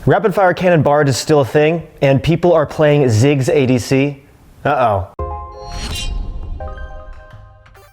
Rapid fire cannon bard is still a thing, and people are playing Ziggs ADC. Uh-oh.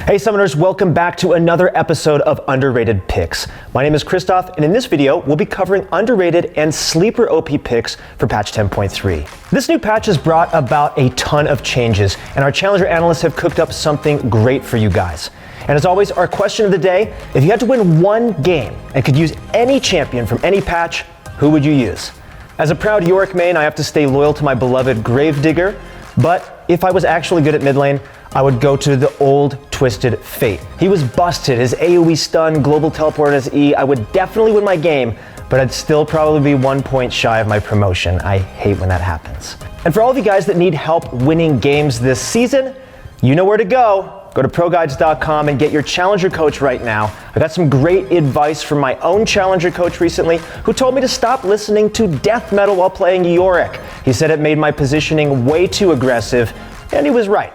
Hey Summoners, welcome back to another episode of Underrated Picks. My name is Christoph, and in this video, we'll be covering underrated and sleeper OP picks for patch 10.3. This new patch has brought about a ton of changes, and our Challenger analysts have cooked up something great for you guys. And as always, our question of the day, if you had to win one game and could use any champion from any patch, who would you use? As a proud Yorick main, I have to stay loyal to my beloved Gravedigger, but if I was actually good at mid lane, I would go to the old Twisted Fate. He was busted, his AoE stun, global teleport, and his E. I would definitely win my game, but I'd still probably be 1 point shy of my promotion. I hate when that happens. And for all of you guys that need help winning games this season, you know where to go. Go to ProGuides.com and get your Challenger coach right now. I got some great advice from my own Challenger coach recently who told me to stop listening to death metal while playing Yorick. He said it made my positioning way too aggressive, and he was right.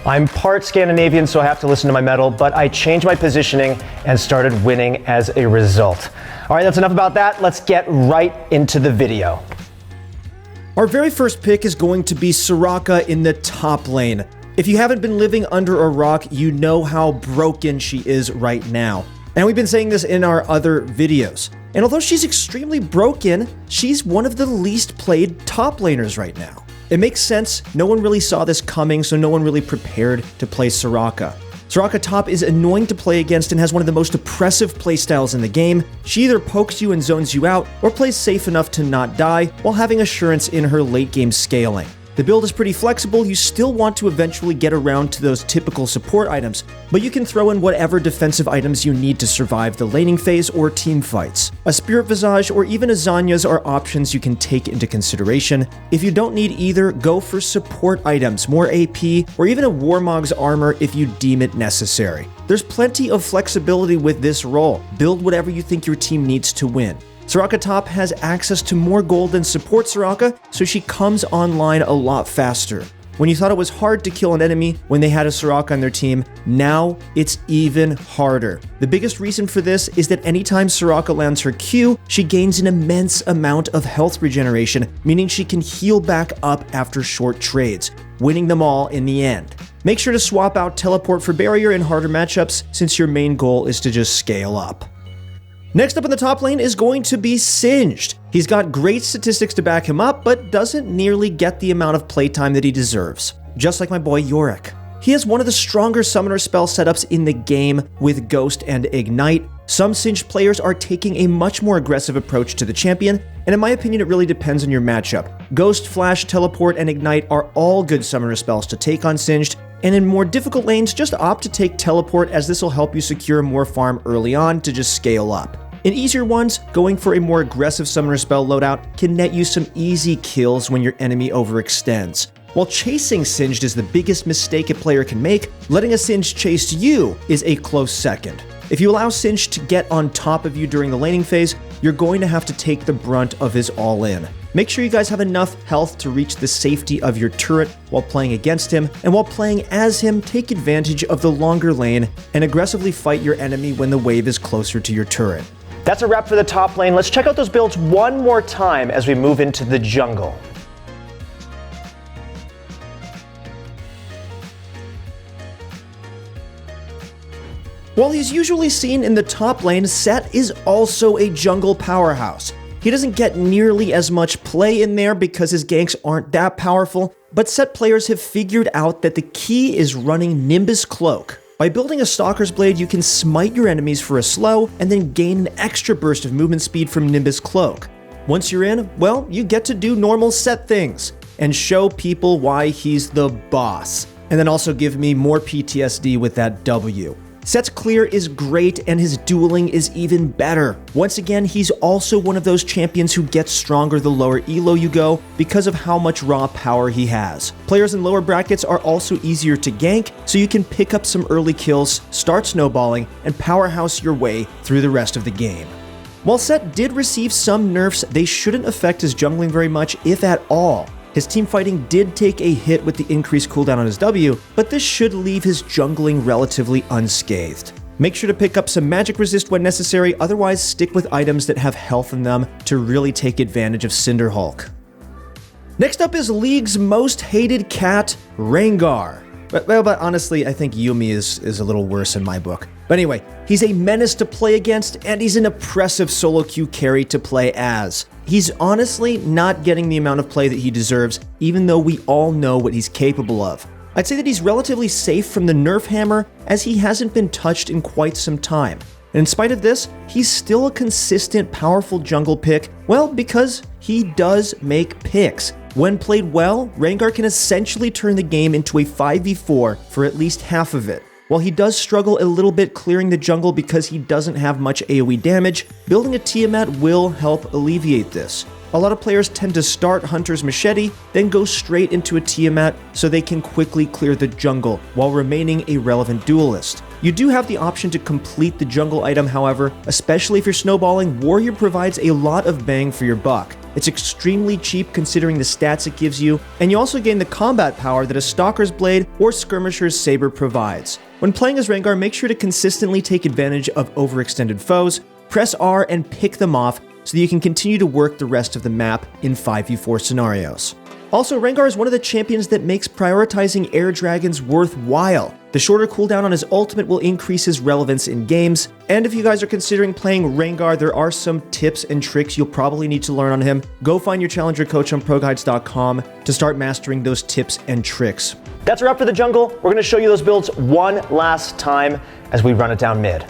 I'm part Scandinavian, so I have to listen to my metal, but I changed my positioning and started winning as a result. All right, that's enough about that. Let's get right into the video. Our very first pick is going to be Soraka in the top lane. If you haven't been living under a rock, you know how broken she is right now. And we've been saying this in our other videos. And although she's extremely broken, she's one of the least played top laners right now. It makes sense, no one really saw this coming, so no one really prepared to play Soraka. Soraka top is annoying to play against and has one of the most oppressive playstyles in the game. She either pokes you and zones you out, or plays safe enough to not die, while having assurance in her late game scaling. The build is pretty flexible, you still want to eventually get around to those typical support items, but you can throw in whatever defensive items you need to survive the laning phase or team fights. A Spirit Visage or even a Zanya's are options you can take into consideration. If you don't need either, go for support items, more AP, or even a Warmog's armor if you deem it necessary. There's plenty of flexibility with this role. Build whatever you think your team needs to win. Soraka top has access to more gold than support Soraka, so she comes online a lot faster. When you thought it was hard to kill an enemy when they had a Soraka on their team, now it's even harder. The biggest reason for this is that anytime Soraka lands her Q, she gains an immense amount of health regeneration, meaning she can heal back up after short trades, winning them all in the end. Make sure to swap out teleport for barrier in harder matchups, since your main goal is to just scale up. Next up in the top lane is going to be Singed. He's got great statistics to back him up, but doesn't nearly get the amount of playtime that he deserves. Just like my boy Yorick. He has one of the stronger summoner spell setups in the game with Ghost and Ignite. Some Singed players are taking a much more aggressive approach to the champion, and in my opinion it really depends on your matchup. Ghost, Flash, Teleport, and Ignite are all good summoner spells to take on Singed, and in more difficult lanes, just opt to take Teleport, as this will help you secure more farm early on to just scale up. In easier ones, going for a more aggressive summoner spell loadout can net you some easy kills when your enemy overextends. While chasing Singed is the biggest mistake a player can make, letting a Singed chase you is a close second. If you allow Singed to get on top of you during the laning phase, you're going to have to take the brunt of his all-in. Make sure you guys have enough health to reach the safety of your turret while playing against him, and while playing as him, take advantage of the longer lane and aggressively fight your enemy when the wave is closer to your turret. That's a wrap for the top lane. Let's check out those builds one more time as we move into the jungle. While he's usually seen in the top lane, Set is also a jungle powerhouse. He doesn't get nearly as much play in there because his ganks aren't that powerful, but Set players have figured out that the key is running Nimbus Cloak. By building a Stalker's Blade, you can smite your enemies for a slow and then gain an extra burst of movement speed from Nimbus Cloak. Once you're in, well, you get to do normal Set things and show people why he's the boss, and then also give me more PTSD with that W. Set's clear is great, and his dueling is even better. Once again, he's also one of those champions who gets stronger the lower elo you go because of how much raw power he has. Players in lower brackets are also easier to gank, so you can pick up some early kills, start snowballing, and powerhouse your way through the rest of the game. While Set did receive some nerfs, they shouldn't affect his jungling very much, if at all. His team fighting did take a hit with the increased cooldown on his W, but this should leave his jungling relatively unscathed. Make sure to pick up some magic resist when necessary, otherwise stick with items that have health in them to really take advantage of Cinderhulk. Next up is League's most hated cat, Rengar. But honestly, I think Yumi is a little worse in my book. But anyway, he's a menace to play against, and he's an oppressive solo queue carry to play as. He's honestly not getting the amount of play that he deserves, even though we all know what he's capable of. I'd say that he's relatively safe from the nerf hammer, as he hasn't been touched in quite some time. And in spite of this, he's still a consistent, powerful jungle pick, well, because he does make picks. When played well, Rengar can essentially turn the game into a 5v4 for at least half of it. While he does struggle a little bit clearing the jungle because he doesn't have much AoE damage, building a Tiamat will help alleviate this. A lot of players tend to start Hunter's Machete, then go straight into a Tiamat so they can quickly clear the jungle while remaining a relevant duelist. You do have the option to complete the jungle item, however, especially if you're snowballing. Warrior provides a lot of bang for your buck. It's extremely cheap considering the stats it gives you, and you also gain the combat power that a Stalker's Blade or Skirmisher's Saber provides. When playing as Rengar, make sure to consistently take advantage of overextended foes, press R and pick them off so that you can continue to work the rest of the map in 5v4 scenarios. Also, Rengar is one of the champions that makes prioritizing air dragons worthwhile. The shorter cooldown on his ultimate will increase his relevance in games, and if you guys are considering playing Rengar, there are some tips and tricks you'll probably need to learn on him. Go find your challenger coach on ProGuides.com to start mastering those tips and tricks. That's a wrap for the jungle. We're going to show you those builds one last time as we run it down mid.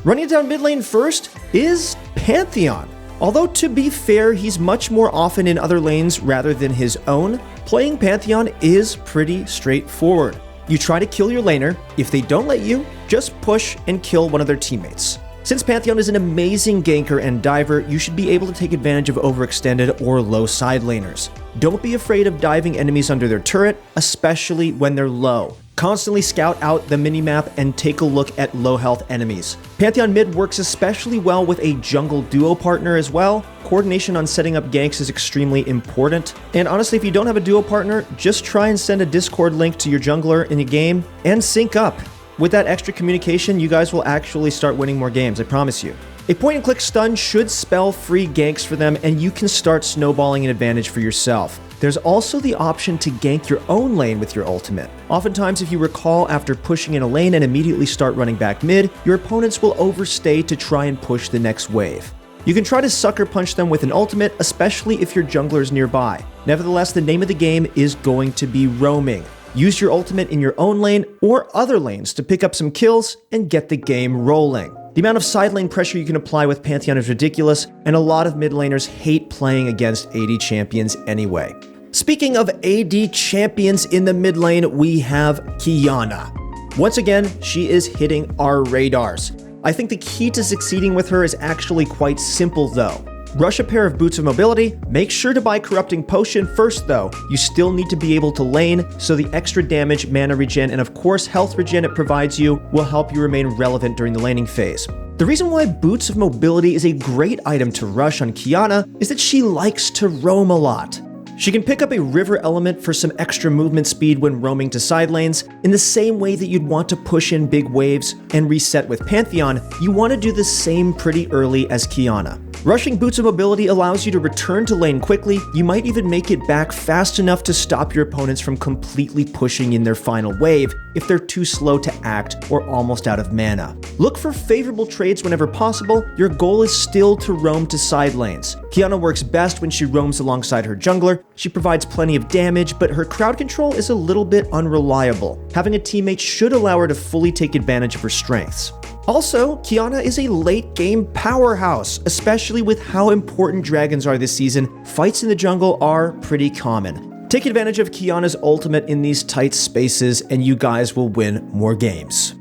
Running down mid lane first is Pantheon. Although to be fair, he's much more often in other lanes rather than his own, playing Pantheon is pretty straightforward. You try to kill your laner. If they don't let you, just push and kill one of their teammates. Since Pantheon is an amazing ganker and diver, you should be able to take advantage of overextended or low side laners. Don't be afraid of diving enemies under their turret, especially when they're low. Constantly scout out the minimap and take a look at low health enemies. Pantheon mid works especially well with a jungle duo partner as well. Coordination on setting up ganks is extremely important. And honestly, if you don't have a duo partner, just try and send a Discord link to your jungler in a game and sync up. With that extra communication, you guys will actually start winning more games, I promise you. A point-and-click stun should spell free ganks for them, and you can start snowballing an advantage for yourself. There's also the option to gank your own lane with your ultimate. Oftentimes, if you recall, after pushing in a lane and immediately start running back mid, your opponents will overstay to try and push the next wave. You can try to sucker punch them with an ultimate, especially if your jungler is nearby. Nevertheless, the name of the game is going to be roaming. Use your ultimate in your own lane or other lanes to pick up some kills and get the game rolling. The amount of side lane pressure you can apply with Pantheon is ridiculous, and a lot of mid laners hate playing against AD champions anyway. Speaking of AD champions in the mid lane, we have Qiyana. Once again, she is hitting our radars. I think the key to succeeding with her is actually quite simple though. Rush a pair of Boots of Mobility. Make sure to buy Corrupting Potion first though. You still need to be able to lane, so the extra damage, mana regen, and of course health regen it provides you will help you remain relevant during the laning phase. The reason why Boots of Mobility is a great item to rush on Qiyana is that she likes to roam a lot. She can pick up a river element for some extra movement speed when roaming to side lanes. In the same way that you'd want to push in big waves and reset with Pantheon, you want to do the same pretty early as Qiyana. Rushing Boots of Mobility allows you to return to lane quickly. You might even make it back fast enough to stop your opponents from completely pushing in their final wave if they're too slow to act or almost out of mana. Look for favorable trades whenever possible. Your goal is still to roam to side lanes. Qiyana works best when she roams alongside her jungler. She provides plenty of damage, but her crowd control is a little bit unreliable. Having a teammate should allow her to fully take advantage of her strengths. Also, Qiyana is a late-game powerhouse, especially with how important dragons are this season. Fights in the jungle are pretty common. Take advantage of Qiyana's ultimate in these tight spaces, and you guys will win more games.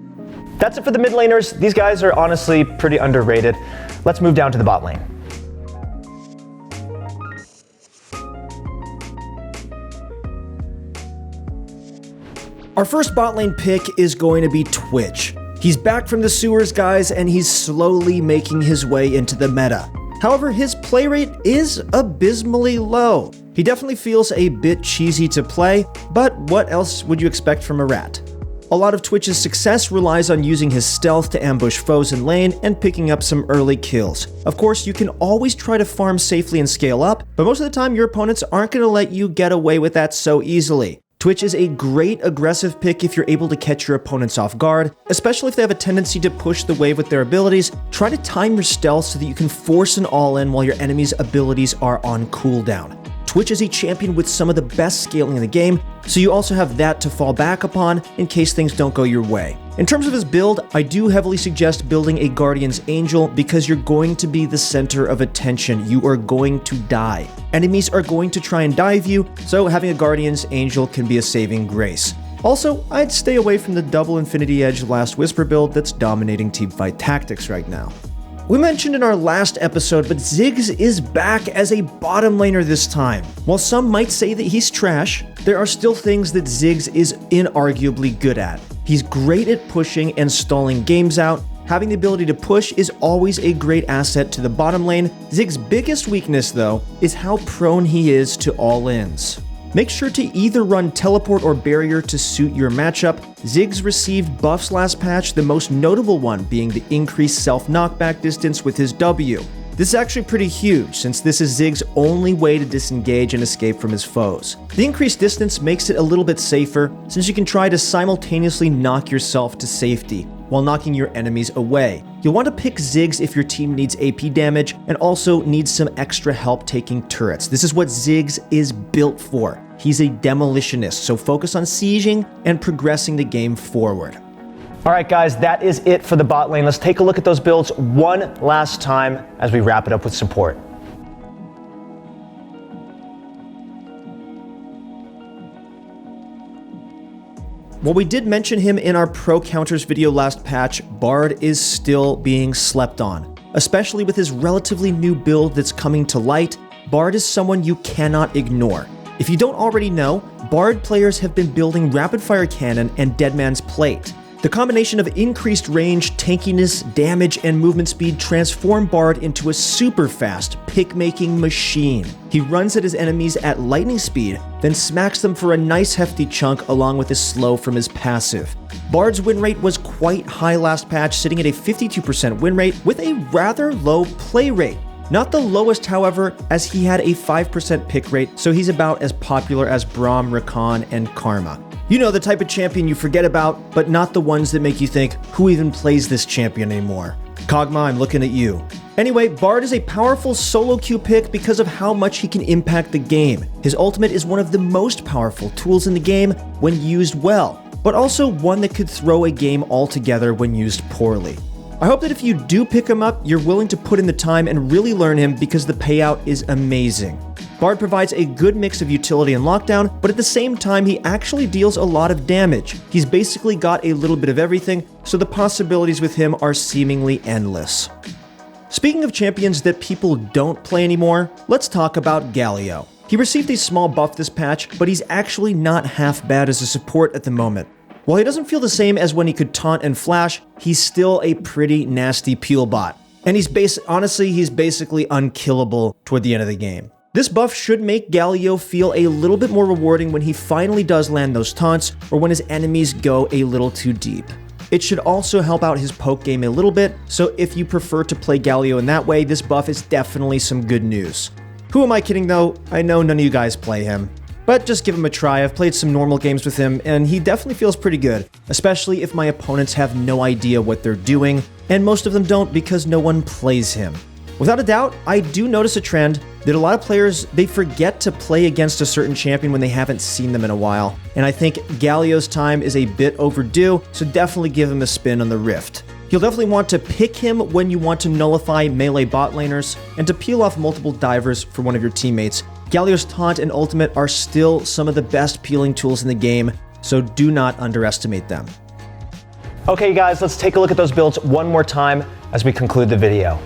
That's it for the mid laners. These guys are honestly pretty underrated. Let's move down to the bot lane. Our first bot lane pick is going to be Twitch. He's back from the sewers, guys, and he's slowly making his way into the meta. However, his play rate is abysmally low. He definitely feels a bit cheesy to play, but what else would you expect from a rat? A lot of Twitch's success relies on using his stealth to ambush foes in lane and picking up some early kills. Of course, you can always try to farm safely and scale up, but most of the time your opponents aren't going to let you get away with that so easily. Twitch is a great aggressive pick if you're able to catch your opponents off guard, especially if they have a tendency to push the wave with their abilities. Try to time your stealth so that you can force an all-in while your enemy's abilities are on cooldown. Twitch is a champion with some of the best scaling in the game, so you also have that to fall back upon in case things don't go your way. In terms of his build, I do heavily suggest building a Guardian's Angel because you're going to be the center of attention. You are going to die. Enemies are going to try and dive you, so having a Guardian's Angel can be a saving grace. Also, I'd stay away from the double Infinity Edge Last Whisper build that's dominating teamfight tactics right now. We mentioned in our last episode, but Ziggs is back as a bottom laner this time. While some might say that he's trash, there are still things that Ziggs is inarguably good at. He's great at pushing and stalling games out. Having the ability to push is always a great asset to the bottom lane. Ziggs' biggest weakness, though, is how prone he is to all-ins. Make sure to either run Teleport or Barrier to suit your matchup. Ziggs received buffs last patch, the most notable one being the increased self-knockback distance with his W. This is actually pretty huge, since this is Ziggs' only way to disengage and escape from his foes. The increased distance makes it a little bit safer, since you can try to simultaneously knock yourself to safety, while knocking your enemies away. You'll want to pick Ziggs if your team needs AP damage, and also needs some extra help taking turrets. This is what Ziggs is built for. He's a demolitionist, so focus on sieging and progressing the game forward. All right, guys, that is it for the bot lane. Let's take a look at those builds one last time as we wrap it up with support. While we did mention him in our pro counters video last patch, Bard is still being slept on. Especially with his relatively new build that's coming to light, Bard is someone you cannot ignore. If you don't already know, Bard players have been building Rapid Fire Cannon and Deadman's Plate. The combination of increased range, tankiness, damage, and movement speed transform Bard into a super fast pick-making machine. He runs at his enemies at lightning speed, then smacks them for a nice hefty chunk along with his slow from his passive. Bard's win rate was quite high last patch, sitting at a 52% win rate with a rather low play rate. Not the lowest, however, as he had a 5% pick rate, so he's about as popular as Braum, Rakan, and Karma. You know, the type of champion you forget about, but not the ones that make you think, who even plays this champion anymore? Kog'Maw, I'm looking at you. Anyway, Bard is a powerful solo queue pick because of how much he can impact the game. His ultimate is one of the most powerful tools in the game when used well, but also one that could throw a game altogether when used poorly. I hope that if you do pick him up, you're willing to put in the time and really learn him because the payout is amazing. Bard provides a good mix of utility and lockdown, but at the same time, he actually deals a lot of damage. He's basically got a little bit of everything, so the possibilities with him are seemingly endless. Speaking of champions that people don't play anymore, let's talk about Galio. He received a small buff this patch, but he's actually not half bad as a support at the moment. While he doesn't feel the same as when he could taunt and flash, he's still a pretty nasty peel bot. And honestly, he's basically unkillable toward the end of the game. This buff should make Galio feel a little bit more rewarding when he finally does land those taunts, or when his enemies go a little too deep. It should also help out his poke game a little bit, so if you prefer to play Galio in that way, this buff is definitely some good news. Who am I kidding though? I know none of you guys play him. But just give him a try. I've played some normal games with him, and he definitely feels pretty good, especially if my opponents have no idea what they're doing, and most of them don't because no one plays him. Without a doubt, I do notice a trend that a lot of players, they forget to play against a certain champion when they haven't seen them in a while, and I think Galio's time is a bit overdue, so definitely give him a spin on the Rift. You'll definitely want to pick him when you want to nullify melee bot laners and to peel off multiple divers for one of your teammates. Galio's taunt and ultimate are still some of the best peeling tools in the game, so do not underestimate them. Okay guys, let's take a look at those builds one more time as we conclude the video.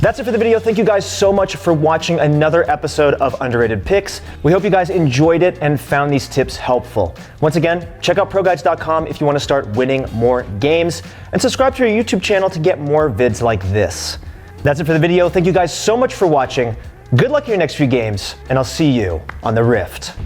That's it for the video. Thank you guys so much for watching another episode of Underrated Picks. We hope you guys enjoyed it and found these tips helpful. Once again, check out ProGuides.com if you want to start winning more games, and subscribe to our YouTube channel to get more vids like this. That's it for the video. Thank you guys so much for watching. Good luck in your next few games, and I'll see you on the Rift.